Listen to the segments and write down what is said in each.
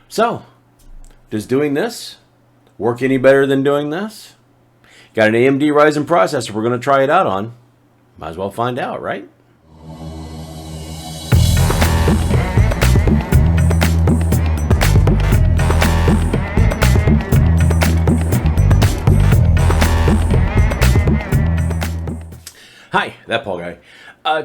So, does doing this work any better than doing this? Got an AMD Ryzen processor we're going to try it out on. Might as well find out, right? Hi, ThatPaulGuy.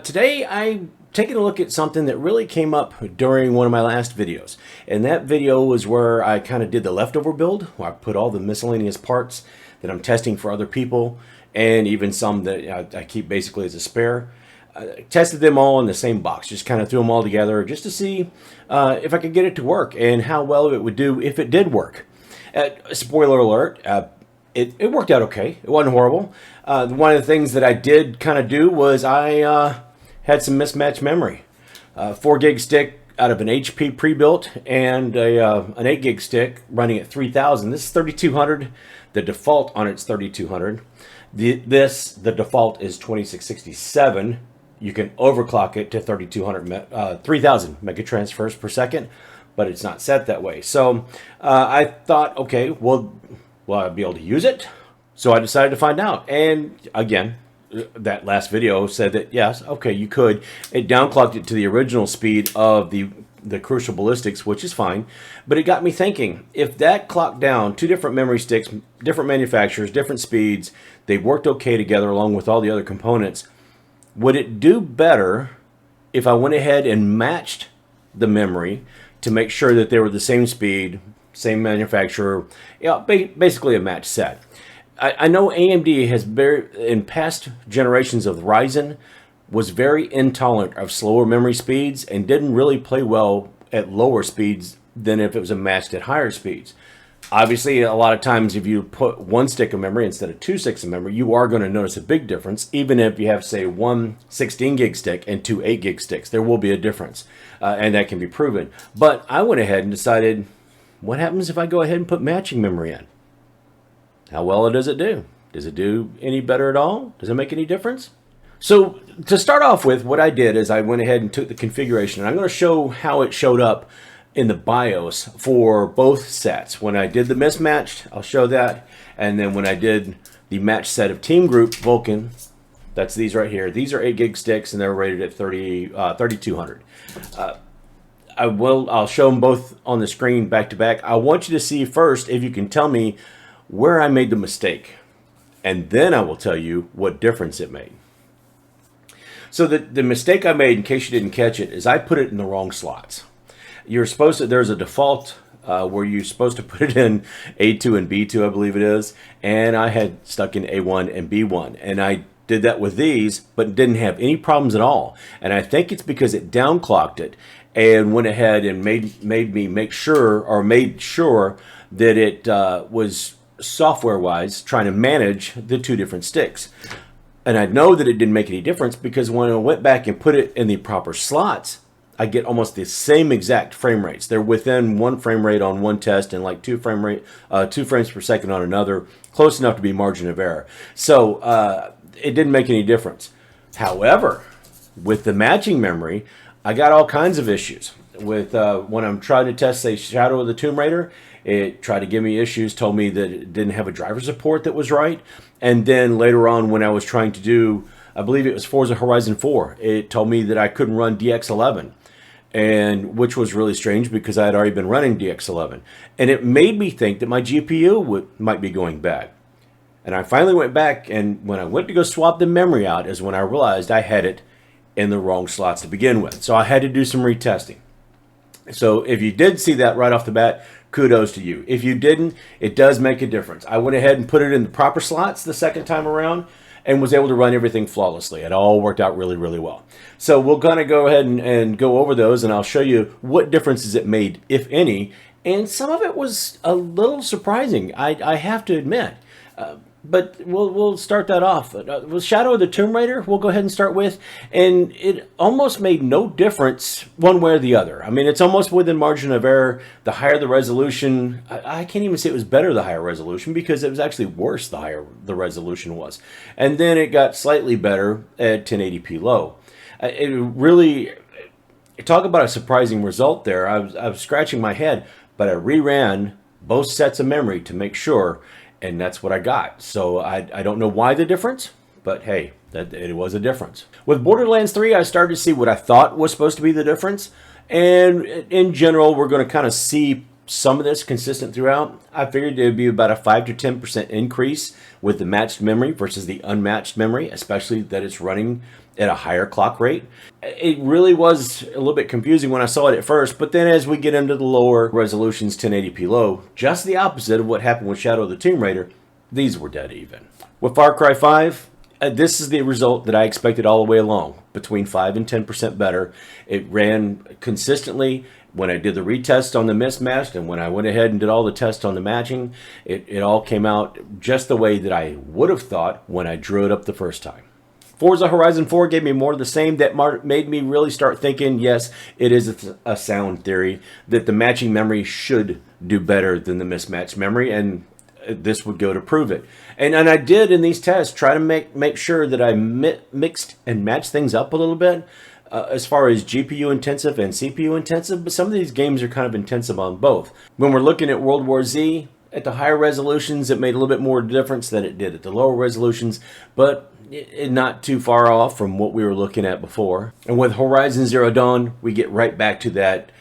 Today I'm taking a look at something that really came up during one of my last videos. And that video was where I kind of did the leftover build, where I put all the miscellaneous parts that I'm testing for other people, and even some that I keep basically as a spare. I tested them all in the same box, just kind of threw them all together just to see if I could get it to work and how well it would do if it did work. Spoiler alert, it worked out okay. It wasn't horrible. One of the things that I did kind of do was I had some mismatched memory. 4 gig stick out of an HP pre-built and an 8 gig stick running at 3000. This is 3200. The default on it's 3200. The default is 2667. You can overclock it to 3000 mega transfers per second, but it's not set that way. So I thought, okay, well, will I be able to use it? So I decided to find out. And again, that last video said that yes, okay, you could. It downclocked it to the original speed of the Crucial Ballistix, which is fine. But it got me thinking, if that clocked down 2 different memory sticks, different manufacturers, different speeds, they worked okay together along with all the other components, would it do better if I went ahead and matched the memory to make sure that they were the same speed, same manufacturer, basically a match set? I know AMD has in past generations of Ryzen was very intolerant of slower memory speeds and didn't really play well at lower speeds than if it was matched at higher speeds. Obviously, a lot of times if you put 1 stick of memory instead of 2 sticks of memory, you are going to notice a big difference. Even if you have, say, 1 16 gig stick and 2 8 gig sticks, there will be a difference, and that can be proven. But I went ahead and decided, what happens if I go ahead and put matching memory in? How well does it do? Does it do any better at all? Does it make any difference? So to start off with, what I did is I went ahead and took the configuration, and I'm going to show how it showed up in the BIOS for both sets. When I did the mismatched, I'll show that, and then when I did the matched set of TeamGroup Vulcan, that's these right here. These are 8 gig sticks, and they're rated at 3200. I'll show them both on the screen back to back. I want you to see first if you can tell me where I made the mistake, and then I will tell you what difference it made. So the mistake I made, in case you didn't catch it, is I put it in the wrong slots. You're supposed to, there's a default where you're supposed to put it in A2 and B2, I believe it is, and I had stuck in A1 and B1, and I did that with these, but didn't have any problems at all. And I think it's because it downclocked it and went ahead and made sure that it was software-wise trying to manage the 2 different sticks. And I know that it didn't make any difference because when I went back and put it in the proper slots, I get almost the same exact frame rates. They're within 1 frame rate on one test and like 2 frames per second on another, close enough to be margin of error. So it didn't make any difference. However, with the matching memory, I got all kinds of issues. With when I'm trying to test, say, Shadow of the Tomb Raider, it tried to give me issues, told me that it didn't have a driver support that was right. And then later on when I was trying to do, I believe it was Forza Horizon 4, it told me that I couldn't run DX11, and which was really strange because I had already been running DX11. And it made me think that my GPU might be going bad. And I finally went back, and when I went to go swap the memory out is when I realized I had it in the wrong slots to begin with. So I had to do some retesting. So if you did see that right off the bat, kudos to you. If you didn't, it does make a difference. I went ahead and put it in the proper slots the second time around and was able to run everything flawlessly. It all worked out really, really well. So we're going to go ahead and go over those, and I'll show you what differences it made, if any. And some of it was a little surprising, I have to admit. But we'll start that off. With Shadow of the Tomb Raider, we'll go ahead and start with, and it almost made no difference one way or the other. I mean, it's almost within margin of error. The higher the resolution, I can't even say it was better the higher resolution because it was actually worse the higher the resolution was. And then it got slightly better at 1080p low. It really, Talk about a surprising result there. I was scratching my head, but I reran both sets of memory to make sure, and that's what I got. So I don't know why the difference, but hey, it was a difference. With Borderlands 3, I started to see what I thought was supposed to be the difference, and in general, we're going to kind of see some of this consistent throughout. I figured it would be about a 5 to 10% increase with the matched memory versus the unmatched memory, especially that it's running at a higher clock rate. It really was a little bit confusing when I saw it at first, but then as we get into the lower resolutions, 1080p low, just the opposite of what happened with Shadow of the Tomb Raider, these were dead even. With Far Cry 5, this is the result that I expected all the way along, between 5 and 10% better. It ran consistently. When I did the retest on the mismatched and when I went ahead and did all the tests on the matching, it all came out just the way that I would have thought when I drew it up the first time. Forza Horizon 4 gave me more of the same. That made me really start thinking, yes, it is a sound theory that the matching memory should do better than the mismatched memory, and this would go to prove it. And I did in these tests try to make sure that I mixed and matched things up a little bit as far as GPU intensive and CPU intensive, but some of these games are kind of intensive on both. When we're looking at World War Z, at the higher resolutions, it made a little bit more difference than it did at the lower resolutions, but not too far off from what we were looking at before. And with Horizon Zero Dawn, we get right back to that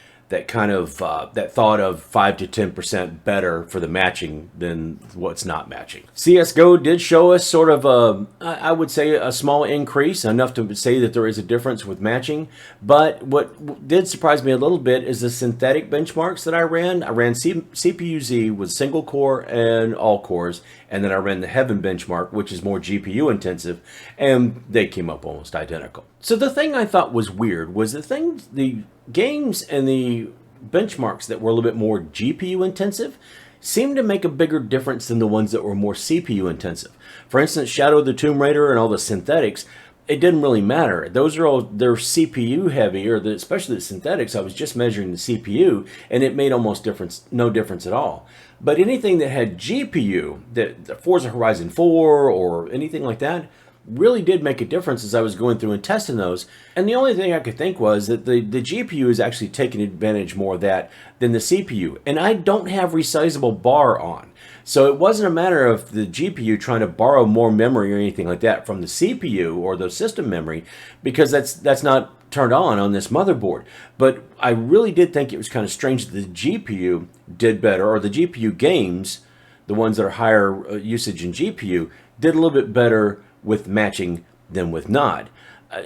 kind of that thought of 5 to 10% better for the matching than what's not matching. CSGO did show us sort of I would say a small increase, enough to say that there is a difference with matching. But what did surprise me a little bit is the synthetic benchmarks that I ran. I ran CPU-Z with single core and all cores, and then I ran the Heaven benchmark, which is more GPU intensive, and they came up almost identical. So the thing I thought was weird was the games and the benchmarks that were a little bit more GPU intensive seemed to make a bigger difference than the ones that were more CPU intensive. For instance, Shadow of the Tomb Raider and all the synthetics, it didn't really matter. Those are all, they're CPU heavy, or especially the synthetics, I was just measuring the CPU, and it made almost no difference at all. But anything that had GPU, the Forza Horizon 4 or anything like that, really did make a difference as I was going through and testing those. And the only thing I could think was that the GPU is actually taking advantage more of that than the CPU. And I don't have resizable bar on. So it wasn't a matter of the GPU trying to borrow more memory or anything like that from the CPU or the system memory, because that's not turned on this motherboard. But I really did think it was kind of strange that the GPU did better, or the GPU games, the ones that are higher usage in GPU, did a little bit better with matching than with not.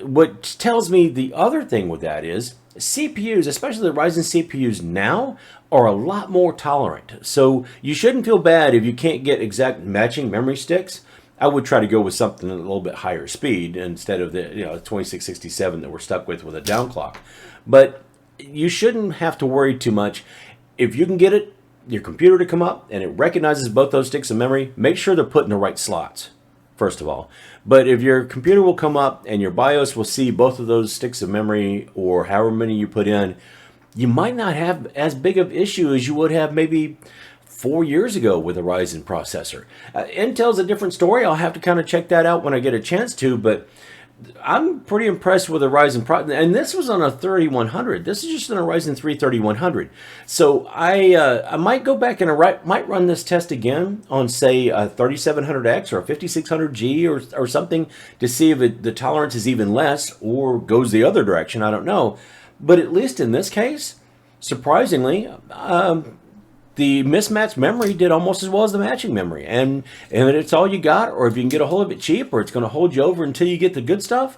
What tells me the other thing with that is CPUs, especially the Ryzen CPUs now, are a lot more tolerant. So you shouldn't feel bad if you can't get exact matching memory sticks. I would try to go with something at a little bit higher speed instead of the 2667 that we're stuck with a down clock. But you shouldn't have to worry too much. If you can get your computer to come up and it recognizes both those sticks of memory, make sure they're put in the right slots, first of all. But if your computer will come up and your BIOS will see both of those sticks of memory or however many you put in, you might not have as big of issue as you would have maybe 4 years ago with a Ryzen processor. Intel's a different story. I'll have to kind of check that out when I get a chance to, but I'm pretty impressed with a Ryzen and this was on a 3100. This is just on a Ryzen 3 3100. So I might go back and might run this test again on, say, a 3700X or a 5600G or something to see if the tolerance is even less or goes the other direction. I don't know. But at least in this case, surprisingly, the mismatched memory did almost as well as the matching memory. And if it's all you got, or if you can get a hold of it cheap, or it's going to hold you over until you get the good stuff,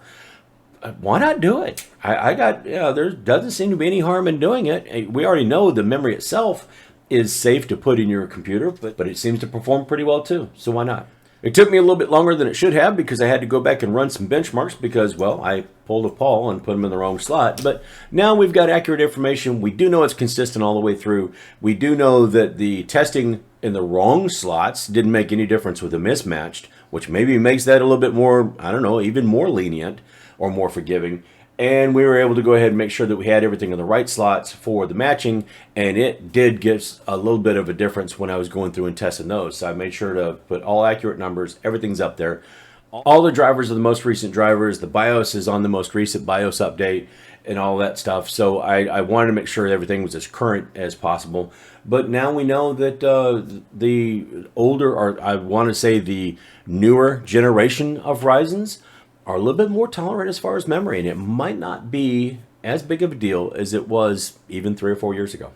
why not do it? There doesn't seem to be any harm in doing it. We already know the memory itself is safe to put in your computer, but it seems to perform pretty well too. So why not? It took me a little bit longer than it should have because I had to go back and run some benchmarks because, well, I pulled a Paul and put them in the wrong slot. But now we've got accurate information. We do know it's consistent all the way through. We do know that the testing in the wrong slots didn't make any difference with the mismatched, which maybe makes that a little bit more, I don't know, even more lenient or more forgiving. And we were able to go ahead and make sure that we had everything in the right slots for the matching, and it did give a little bit of a difference when I was going through and testing those. So I made sure to put all accurate numbers, everything's up there. All the drivers are the most recent drivers, the BIOS is on the most recent BIOS update, and all that stuff. So I wanted to make sure everything was as current as possible. But now we know that the older, or I want to say the newer generation of Ryzens are a little bit more tolerant as far as memory, and it might not be as big of a deal as it was even 3 or 4 years ago.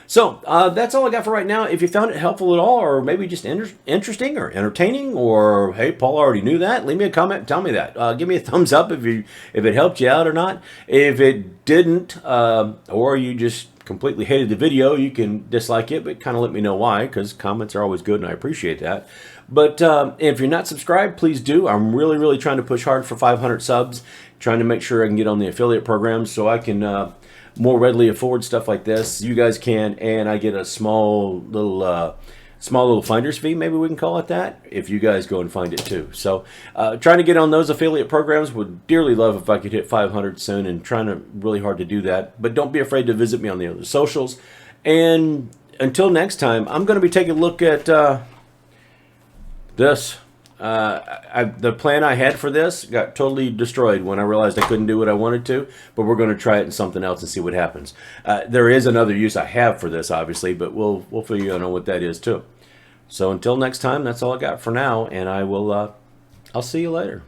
So that's all I got for right now. If you found it helpful at all, or maybe just interesting or entertaining, or hey, Paul already knew that, leave me a comment and tell me that. Give me a thumbs up if it helped you out or not. If it didn't, or you just completely hated the video, you can dislike it, but kind of let me know why, because comments are always good and I appreciate that. But if you're not subscribed, please do. I'm really trying to push hard for 500 subs, trying to make sure I can get on the affiliate programs so I can more readily afford stuff like this. You guys can, and I get a small little finder's fee, maybe we can call it that, if you guys go and find it too. So trying to get on those affiliate programs. Would dearly love if I could hit 500 soon, and trying to really hard to do that. But don't be afraid to visit me on the other socials. And until next time, I'm going to be taking a look at this. The plan I had for this got totally destroyed when I realized I couldn't do what I wanted to, but we're going to try it in something else and see what happens. There is another use I have for this, obviously, but we'll figure out what that is too. So until next time, that's all I got for now, and I'll see you later.